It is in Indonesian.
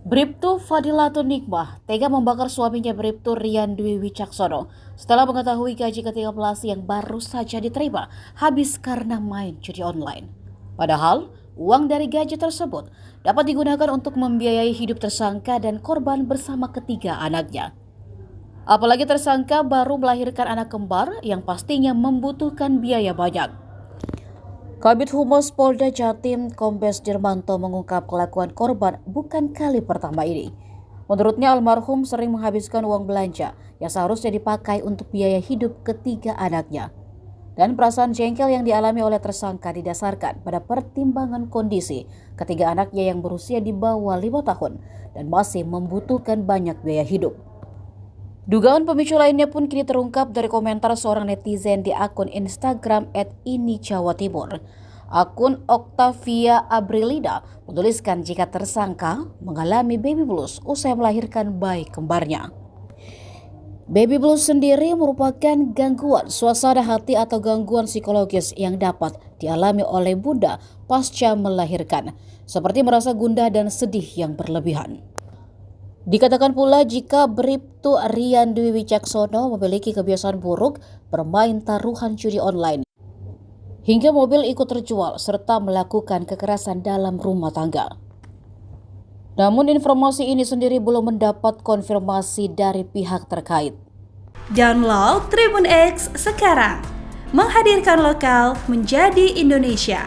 Bribtu Fadilatun Nikmah tega membakar suaminya Bribtu Rian Dwi Wicaksono setelah mengetahui gaji ke-13 yang baru saja diterima habis karena main judi online. Padahal, uang dari gaji tersebut dapat digunakan untuk membiayai hidup tersangka dan korban bersama ketiga anaknya. Apalagi tersangka baru melahirkan anak kembar yang pastinya membutuhkan biaya banyak. Kabid Humas Polda Jatim Kombes Dirmanto mengungkap kelakuan korban bukan kali pertama ini. Menurutnya almarhum sering menghabiskan uang belanja yang seharusnya dipakai untuk biaya hidup ketiga anaknya. Dan perasaan jengkel yang dialami oleh tersangka didasarkan pada pertimbangan kondisi ketiga anaknya yang berusia di bawah 5 tahun dan masih membutuhkan banyak biaya hidup. Dugaan pemicu lainnya pun kini terungkap dari komentar seorang netizen di akun Instagram @ini_jawa_timur. Akun Octavia Abrilida menuliskan jika tersangka mengalami baby blues usai melahirkan bayi kembarnya. Baby blues sendiri merupakan gangguan suasana hati atau gangguan psikologis yang dapat dialami oleh bunda pasca melahirkan, seperti merasa gundah dan sedih yang berlebihan. Dikatakan pula jika Bribtu Rian Dwi Wicaksono memiliki kebiasaan buruk bermain taruhan judi online, hingga mobil ikut terjual serta melakukan kekerasan dalam rumah tangga. Namun informasi ini sendiri belum mendapat konfirmasi dari pihak terkait. Download Tribun X sekarang, menghadirkan lokal menjadi Indonesia.